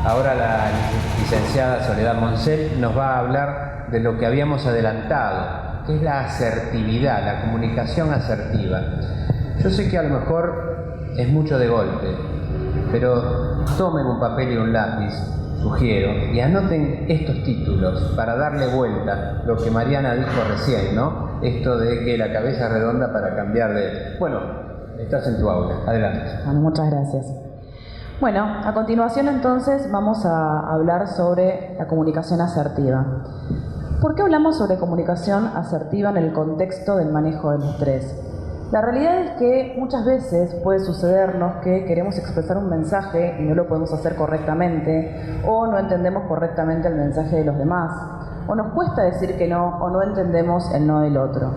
Ahora la licenciada Soledad Moncel nos va a hablar de lo que habíamos adelantado, que es la asertividad, la comunicación asertiva. Yo sé que a lo mejor es mucho de golpe, pero tomen un papel y un lápiz, sugiero, y anoten estos títulos para darle vuelta lo que Mariana dijo recién, ¿no? Esto de que la cabeza es redonda para cambiar de... Bueno, estás en tu aula, adelante. Bueno, muchas gracias. Bueno, a continuación entonces vamos a hablar sobre la comunicación asertiva. ¿Por qué hablamos sobre comunicación asertiva en el contexto del manejo del estrés? La realidad es que muchas veces puede sucedernos que queremos expresar un mensaje y no lo podemos hacer correctamente, o no entendemos correctamente el mensaje de los demás, o nos cuesta decir que no, o no entendemos el no del otro.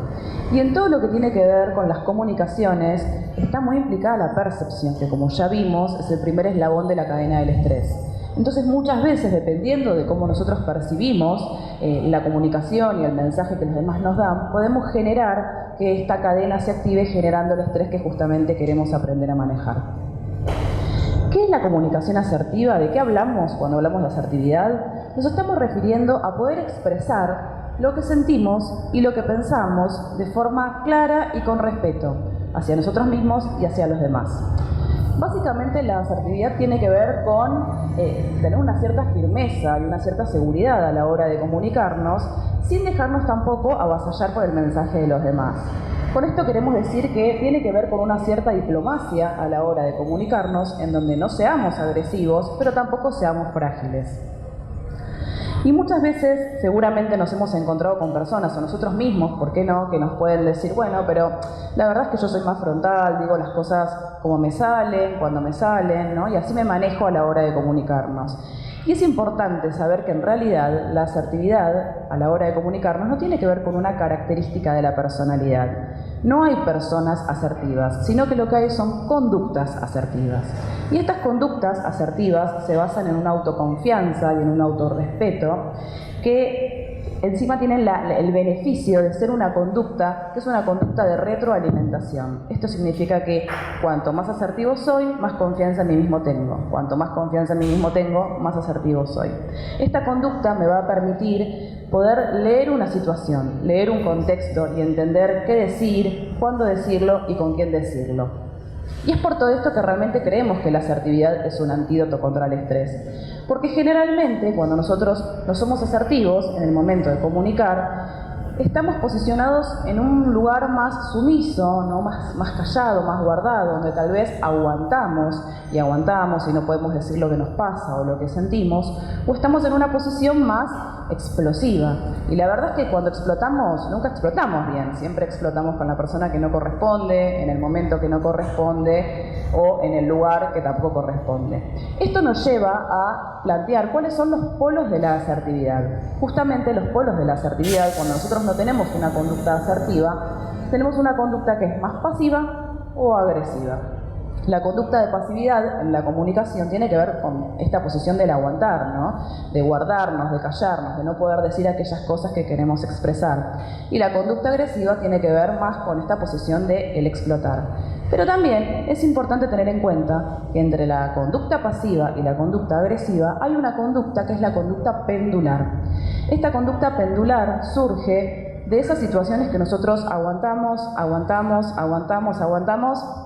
Y en todo lo que tiene que ver con las comunicaciones está muy implicada la percepción, que como ya vimos es el primer eslabón de la cadena del estrés. Entonces muchas veces, dependiendo de cómo nosotros percibimos la comunicación y el mensaje que los demás nos dan, podemos generar que esta cadena se active generando el estrés que justamente queremos aprender a manejar. ¿Qué es la comunicación asertiva? ¿De qué hablamos cuando hablamos de asertividad? Nos estamos refiriendo a poder expresar lo que sentimos y lo que pensamos de forma clara y con respeto hacia nosotros mismos y hacia los demás. Básicamente la asertividad tiene que ver con tener una cierta firmeza y una cierta seguridad a la hora de comunicarnos, sin dejarnos tampoco avasallar por el mensaje de los demás. Con esto queremos decir que tiene que ver con una cierta diplomacia a la hora de comunicarnos, en donde no seamos agresivos, pero tampoco seamos frágiles. Y muchas veces seguramente nos hemos encontrado con personas, o nosotros mismos, ¿por qué no?, que nos pueden decir, bueno, pero la verdad es que yo soy más frontal, digo las cosas como me salen, cuando me salen, ¿no? Y así me manejo a la hora de comunicarnos. Y es importante saber que en realidad la asertividad a la hora de comunicarnos no tiene que ver con una característica de la personalidad. No hay personas asertivas, sino que lo que hay son conductas asertivas. Y estas conductas asertivas se basan en una autoconfianza y en un autorrespeto que encima tienen el beneficio de ser una conducta que es una conducta de retroalimentación. Esto significa que cuanto más asertivo soy, más confianza en mí mismo tengo. Cuanto más confianza en mí mismo tengo, más asertivo soy. Esta conducta me va a permitir poder leer una situación, leer un contexto y entender qué decir, cuándo decirlo y con quién decirlo. Y es por todo esto que realmente creemos que la asertividad es un antídoto contra el estrés. Porque generalmente cuando nosotros no somos asertivos en el momento de comunicar, estamos posicionados en un lugar más sumiso, ¿no? más callado, más guardado, donde tal vez aguantamos y no podemos decir lo que nos pasa o lo que sentimos, o estamos en una posición más explosiva. Y la verdad es que cuando explotamos, nunca explotamos bien, siempre explotamos con la persona que no corresponde, en el momento que no corresponde o en el lugar que tampoco corresponde. Esto nos lleva a plantear cuáles son los polos de la asertividad. Justamente los polos de la asertividad, cuando nosotros no tenemos una conducta asertiva, tenemos una conducta que es más pasiva o agresiva. La conducta de pasividad en la comunicación tiene que ver con esta posición del aguantar, ¿no? De guardarnos, de callarnos, de no poder decir aquellas cosas que queremos expresar. Y la conducta agresiva tiene que ver más con esta posición de el explotar. Pero también es importante tener en cuenta que entre la conducta pasiva y la conducta agresiva hay una conducta que es la conducta pendular. Esta conducta pendular surge de esas situaciones que nosotros aguantamos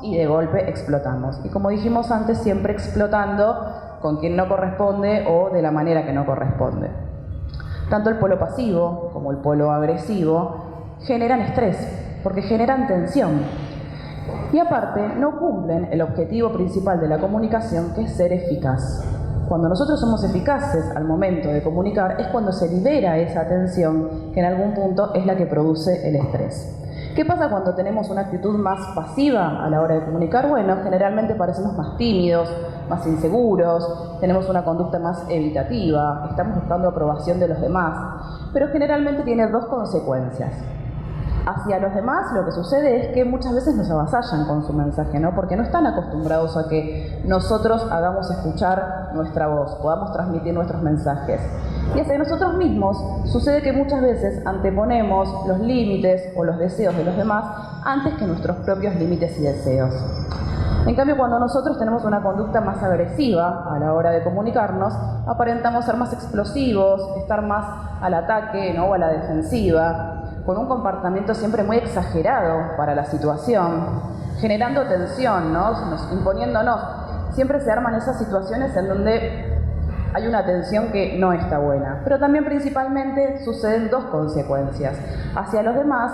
y de golpe explotamos. Y como dijimos antes, siempre explotando con quien no corresponde o de la manera que no corresponde. Tanto el polo pasivo como el polo agresivo generan estrés, porque generan tensión. Y aparte, no cumplen el objetivo principal de la comunicación, que es ser eficaz. Cuando nosotros somos eficaces al momento de comunicar es cuando se libera esa tensión que en algún punto es la que produce el estrés. ¿Qué pasa cuando tenemos una actitud más pasiva a la hora de comunicar? Bueno, generalmente parecemos más tímidos, más inseguros, tenemos una conducta más evitativa, estamos buscando aprobación de los demás, pero generalmente tiene dos consecuencias. Hacia los demás lo que sucede es que muchas veces nos avasallan con su mensaje, ¿no? Porque no están acostumbrados a que nosotros hagamos escuchar nuestra voz, podamos transmitir nuestros mensajes. Y hacia nosotros mismos sucede que muchas veces anteponemos los límites o los deseos de los demás antes que nuestros propios límites y deseos. En cambio, cuando nosotros tenemos una conducta más agresiva a la hora de comunicarnos, aparentamos ser más explosivos, estar más al ataque, ¿no? O a la defensiva, con un comportamiento siempre muy exagerado para la situación, generando tensión, ¿no? Imponiéndonos. Siempre se arman esas situaciones en donde hay una tensión que no está buena. Pero también principalmente suceden dos consecuencias. Hacia los demás,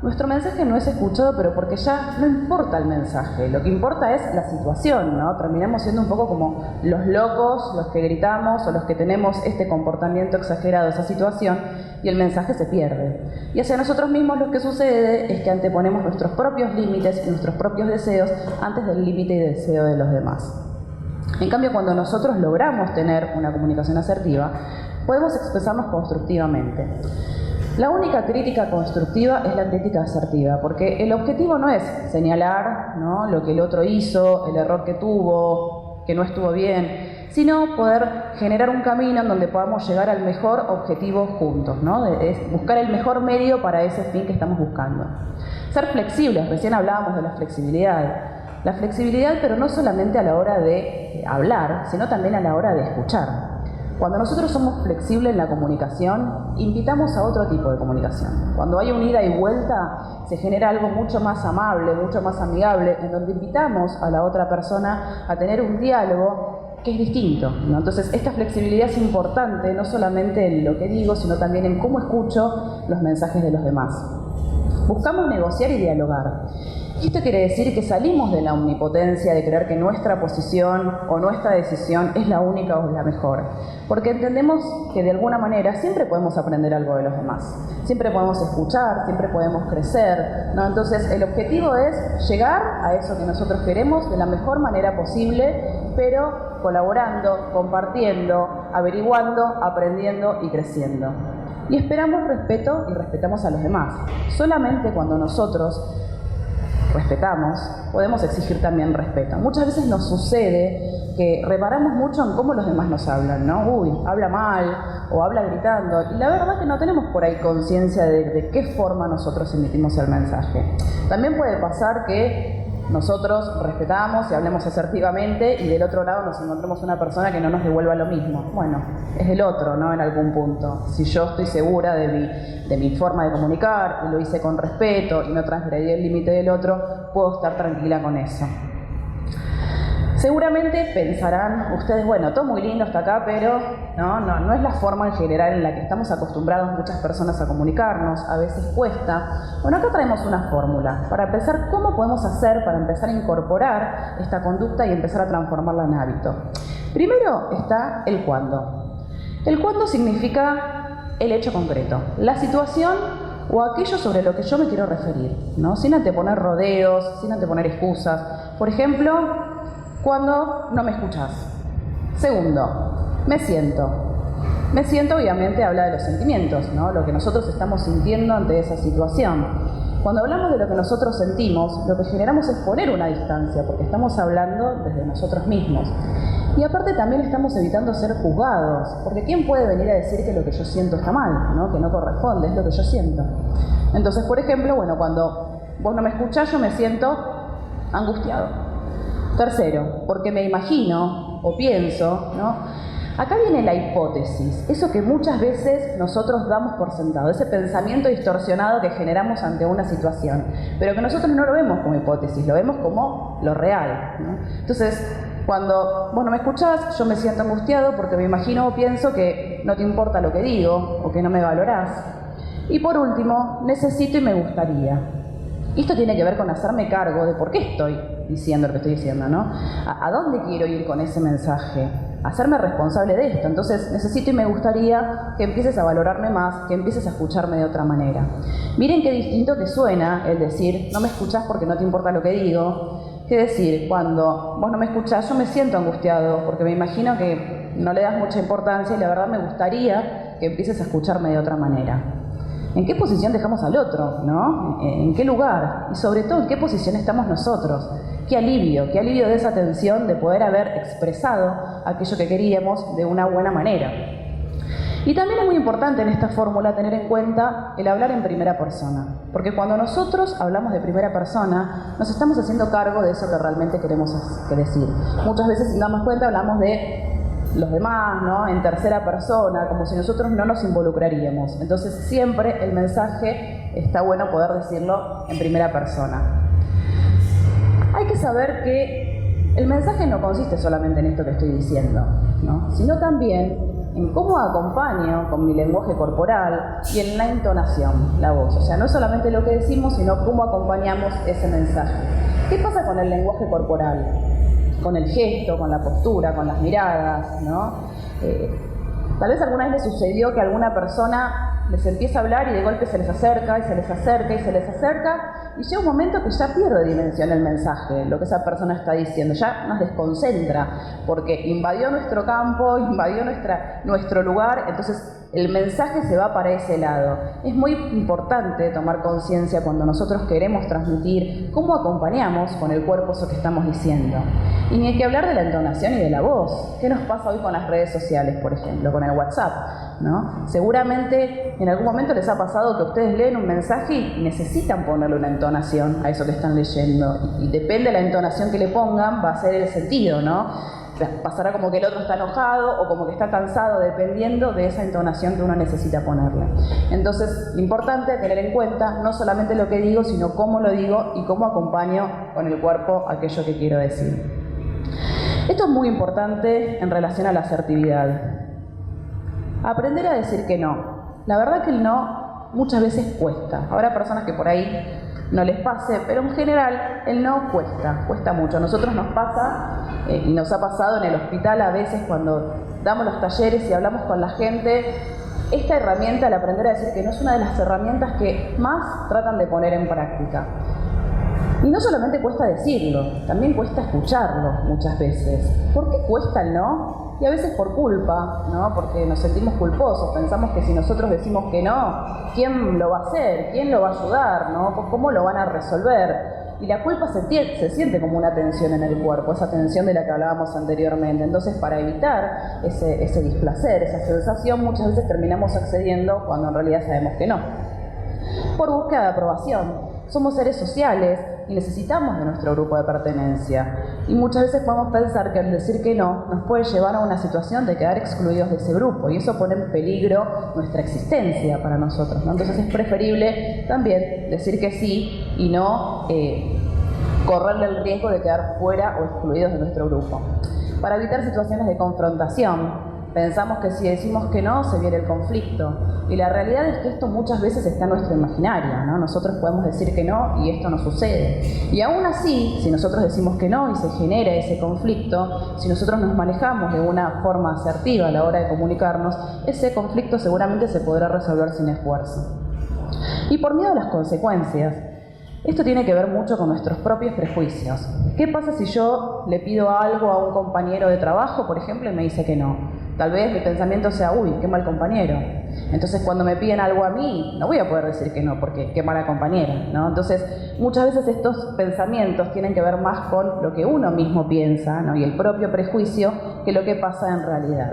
nuestro mensaje no es escuchado, pero porque ya no importa el mensaje, lo que importa es la situación, ¿no? Terminamos siendo un poco como los locos, los que gritamos o los que tenemos este comportamiento exagerado, esa situación, y el mensaje se pierde. Y hacia nosotros mismos lo que sucede es que anteponemos nuestros propios límites y nuestros propios deseos antes del límite y deseo de los demás. En cambio, cuando nosotros logramos tener una comunicación asertiva, podemos expresarnos constructivamente. La única crítica constructiva es la crítica asertiva, porque el objetivo no es señalar, ¿no?, lo que el otro hizo, el error que tuvo, que no estuvo bien, sino poder generar un camino en donde podamos llegar al mejor objetivo juntos, ¿no? Es buscar el mejor medio para ese fin que estamos buscando. Ser flexibles, recién hablábamos de la flexibilidad. La flexibilidad, pero no solamente a la hora de hablar, sino también a la hora de escuchar. Cuando nosotros somos flexibles en la comunicación, invitamos a otro tipo de comunicación. Cuando hay un ida y vuelta, se genera algo mucho más amable, mucho más amigable, en donde invitamos a la otra persona a tener un diálogo que es distinto, ¿no? Entonces, esta flexibilidad es importante, no solamente en lo que digo, sino también en cómo escucho los mensajes de los demás. Buscamos negociar y dialogar. Esto quiere decir que salimos de la omnipotencia de creer que nuestra posición o nuestra decisión es la única o la mejor, porque entendemos que de alguna manera siempre podemos aprender algo de los demás, siempre podemos escuchar, siempre podemos crecer, ¿no? Entonces el objetivo es llegar a eso que nosotros queremos de la mejor manera posible, pero colaborando, compartiendo, averiguando, aprendiendo y creciendo. Y esperamos respeto y respetamos a los demás. Solamente cuando nosotros respetamos, podemos exigir también respeto. Muchas veces nos sucede que reparamos mucho en cómo los demás nos hablan, ¿no? Uy, habla mal o habla gritando. Y la verdad es que no tenemos por ahí conciencia de qué forma nosotros emitimos el mensaje. También puede pasar que nosotros respetamos y hablemos asertivamente y del otro lado nos encontramos una persona que no nos devuelva lo mismo. Bueno, es el otro, ¿no? En algún punto. Si yo estoy segura de mi forma de comunicar y lo hice con respeto y no transgredí el límite del otro, puedo estar tranquila con eso. Seguramente pensarán ustedes, bueno, todo muy lindo hasta acá, pero no es la forma en general en la que estamos acostumbrados muchas personas a comunicarnos, a veces cuesta. Bueno, acá traemos una fórmula para pensar cómo podemos hacer para empezar a incorporar esta conducta y empezar a transformarla en hábito. Primero está el cuándo. El cuándo significa el hecho concreto, la situación o aquello sobre lo que yo me quiero referir, ¿no? Sin anteponer rodeos, sin anteponer excusas. Por ejemplo, cuando no me escuchas. Segundo, me siento. Me siento obviamente habla de los sentimientos, ¿no? Lo que nosotros estamos sintiendo ante esa situación. Cuando hablamos de lo que nosotros sentimos, lo que generamos es poner una distancia, porque estamos hablando desde nosotros mismos. Y aparte también estamos evitando ser juzgados, porque ¿quién puede venir a decir que lo que yo siento está mal, ¿no? Que no corresponde, es lo que yo siento? Entonces, por ejemplo, bueno, cuando vos no me escuchás, yo me siento angustiado. Tercero, porque me imagino o pienso, ¿no? Acá viene la hipótesis, eso que muchas veces nosotros damos por sentado, ese pensamiento distorsionado que generamos ante una situación, pero que nosotros no lo vemos como hipótesis, lo vemos como lo real, ¿no? Entonces, cuando vos no me escuchás, yo me siento angustiado porque me imagino o pienso que no te importa lo que digo o que no me valorás. Y por último, necesito y me gustaría. Esto tiene que ver con hacerme cargo de por qué estoy diciendo lo que estoy diciendo, ¿no? ¿A dónde quiero ir con ese mensaje? Hacerme responsable de esto. Entonces, necesito y me gustaría que empieces a valorarme más, que empieces a escucharme de otra manera. Miren qué distinto que suena el decir, no me escuchás porque no te importa lo que digo, que decir, cuando vos no me escuchás, yo me siento angustiado porque me imagino que no le das mucha importancia y la verdad me gustaría que empieces a escucharme de otra manera. ¿En qué posición dejamos al otro, no? ¿En qué lugar? Y sobre todo, ¿en qué posición estamos nosotros? Qué alivio de esa tensión de poder haber expresado aquello que queríamos de una buena manera. Y también es muy importante en esta fórmula tener en cuenta el hablar en primera persona, porque cuando nosotros hablamos de primera persona, nos estamos haciendo cargo de eso que realmente queremos decir. Muchas veces, sin darnos cuenta, hablamos de los demás, ¿no?, en tercera persona, como si nosotros no nos involucraríamos. Entonces, siempre el mensaje está bueno poder decirlo en primera persona. Hay que saber que el mensaje no consiste solamente en esto que estoy diciendo, ¿no?, sino también en cómo acompaño con mi lenguaje corporal y en la entonación, la voz. O sea, no es solamente lo que decimos, sino cómo acompañamos ese mensaje. ¿Qué pasa con el lenguaje corporal? Con el gesto, con la postura, con las miradas, ¿no? Tal vez alguna vez les sucedió que alguna persona les empieza a hablar y de golpe se les acerca y se les acerca y se les acerca, y llega un momento que ya pierde dimensión el mensaje, lo que esa persona está diciendo, ya nos desconcentra, porque invadió nuestro campo, invadió nuestro lugar, entonces el mensaje se va para ese lado. Es muy importante tomar conciencia cuando nosotros queremos transmitir cómo acompañamos con el cuerpo eso que estamos diciendo. Y ni hay que hablar de la entonación y de la voz. ¿Qué nos pasa hoy con las redes sociales, por ejemplo, con el WhatsApp, ¿no? Seguramente en algún momento les ha pasado que ustedes leen un mensaje y necesitan ponerle una entonación a eso que están leyendo. Y depende de la entonación que le pongan, va a ser el sentido, ¿no? Pasará como que el otro está enojado o como que está cansado, dependiendo de esa entonación que uno necesita ponerle. Entonces, importante tener en cuenta no solamente lo que digo, sino cómo lo digo y cómo acompaño con el cuerpo aquello que quiero decir. Esto es muy importante en relación a la asertividad. Aprender a decir que no. La verdad que el no muchas veces cuesta. Habrá personas que por ahí no les pase, pero en general el no cuesta mucho. A nosotros nos pasa y nos ha pasado en el hospital a veces cuando damos los talleres y hablamos con la gente. Esta herramienta, el aprender a decir que no, es una de las herramientas que más tratan de poner en práctica. Y no solamente cuesta decirlo, también cuesta escucharlo muchas veces. ¿Por qué cuesta el no? Y a veces por culpa, ¿no? Porque nos sentimos culposos, pensamos que si nosotros decimos que no, ¿quién lo va a hacer? ¿Quién lo va a ayudar? ¿No? ¿Cómo lo van a resolver? Y la culpa se siente como una tensión en el cuerpo, esa tensión de la que hablábamos anteriormente. Entonces, para evitar ese displacer, esa sensación, muchas veces terminamos accediendo cuando en realidad sabemos que no. Por búsqueda de aprobación. Somos seres sociales y necesitamos de nuestro grupo de pertenencia. Y muchas veces podemos pensar que al decir que no nos puede llevar a una situación de quedar excluidos de ese grupo, y eso pone en peligro nuestra existencia para nosotros, ¿no? Entonces es preferible también decir que sí y no correrle el riesgo de quedar fuera o excluidos de nuestro grupo. Para evitar situaciones de confrontación, pensamos que si decimos que no, se viene el conflicto. Y la realidad es que esto muchas veces está en nuestro imaginario, ¿no? Nosotros podemos decir que no y esto no sucede. Y aún así, si nosotros decimos que no y se genera ese conflicto, si nosotros nos manejamos de una forma asertiva a la hora de comunicarnos, ese conflicto seguramente se podrá resolver sin esfuerzo. Y por miedo a las consecuencias. Esto tiene que ver mucho con nuestros propios prejuicios. ¿Qué pasa si yo le pido algo a un compañero de trabajo, por ejemplo, y me dice que no? Tal vez mi pensamiento sea, uy, qué mal compañero. Entonces, cuando me piden algo a mí, no voy a poder decir que no, porque qué mala compañera, ¿no? Entonces, muchas veces estos pensamientos tienen que ver más con lo que uno mismo piensa, ¿no? Y el propio prejuicio, que lo que pasa en realidad.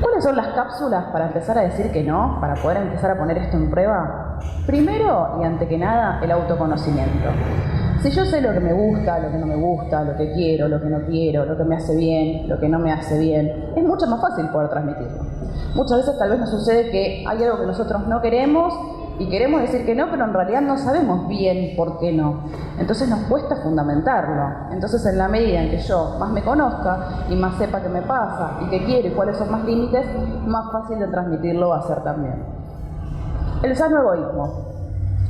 ¿Cuáles son las cápsulas para empezar a decir que no? Para poder empezar a poner esto en prueba. Primero, y ante que nada, el autoconocimiento. Si yo sé lo que me gusta, lo que no me gusta, lo que quiero, lo que no quiero, lo que me hace bien, lo que no me hace bien, es mucho más fácil poder transmitirlo. Muchas veces tal vez nos sucede que hay algo que nosotros no queremos y queremos decir que no, pero en realidad no sabemos bien por qué no. Entonces nos cuesta fundamentarlo. Entonces, en la medida en que yo más me conozca y más sepa qué me pasa y qué quiero y cuáles son mis límites, más fácil de transmitirlo va a ser también. El sano egoísmo.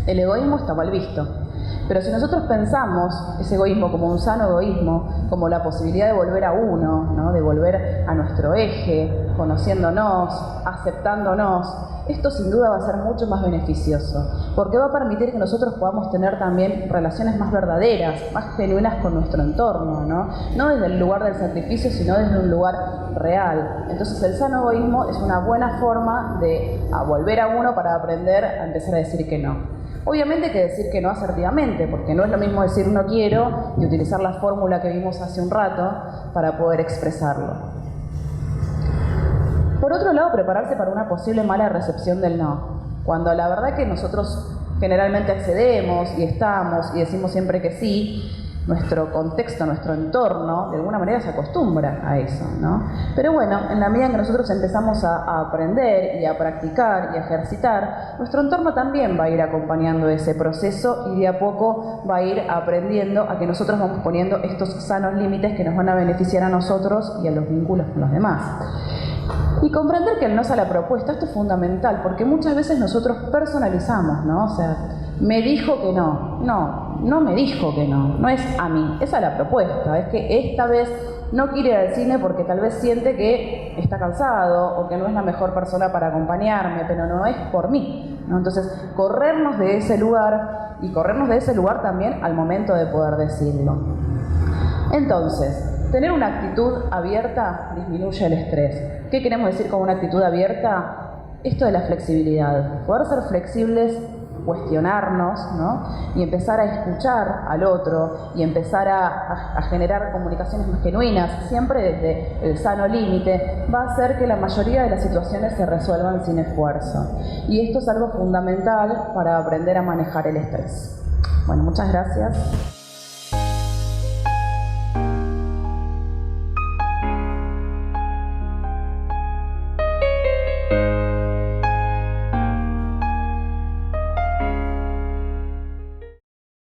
El egoísmo está mal visto. Pero si nosotros pensamos ese egoísmo como un sano egoísmo, como la posibilidad de volver a uno, ¿no? De volver a nuestro eje, conociéndonos, aceptándonos, esto sin duda va a ser mucho más beneficioso, porque va a permitir que nosotros podamos tener también relaciones más verdaderas, más genuinas con nuestro entorno, ¿no? No desde el lugar del sacrificio, sino desde un lugar real. Entonces el sano egoísmo es una buena forma de volver a uno para aprender a empezar a decir que no. Obviamente hay que decir que no asertivamente, porque no es lo mismo decir no quiero y utilizar la fórmula que vimos hace un rato para poder expresarlo. Por otro lado, prepararse para una posible mala recepción del no. Cuando la verdad que nosotros generalmente accedemos y estamos y decimos siempre que sí, nuestro contexto, nuestro entorno, de alguna manera se acostumbra a eso, ¿no? Pero bueno, en la medida en que nosotros empezamos a aprender y a practicar y a ejercitar, nuestro entorno también va a ir acompañando ese proceso y de a poco va a ir aprendiendo a que nosotros vamos poniendo estos sanos límites que nos van a beneficiar a nosotros y a los vínculos con los demás. Y comprender que el no es a la propuesta, esto es fundamental, porque muchas veces nosotros personalizamos, ¿no? O sea, me dijo que no. No me dijo que no. No es a mí, es a la propuesta. Es que esta vez no quiere ir al cine porque tal vez siente que está cansado o que no es la mejor persona para acompañarme, pero no es por mí, ¿no? Entonces, corrernos de ese lugar y corrernos de ese lugar también al momento de poder decirlo. Entonces, tener una actitud abierta disminuye el estrés. ¿Qué queremos decir con una actitud abierta? Esto de la flexibilidad. Poder ser flexibles, cuestionarnos, ¿no? Y empezar a escuchar al otro y empezar a generar comunicaciones más genuinas, siempre desde el sano límite, va a hacer que la mayoría de las situaciones se resuelvan sin esfuerzo. Y esto es algo fundamental para aprender a manejar el estrés. Bueno, muchas gracias.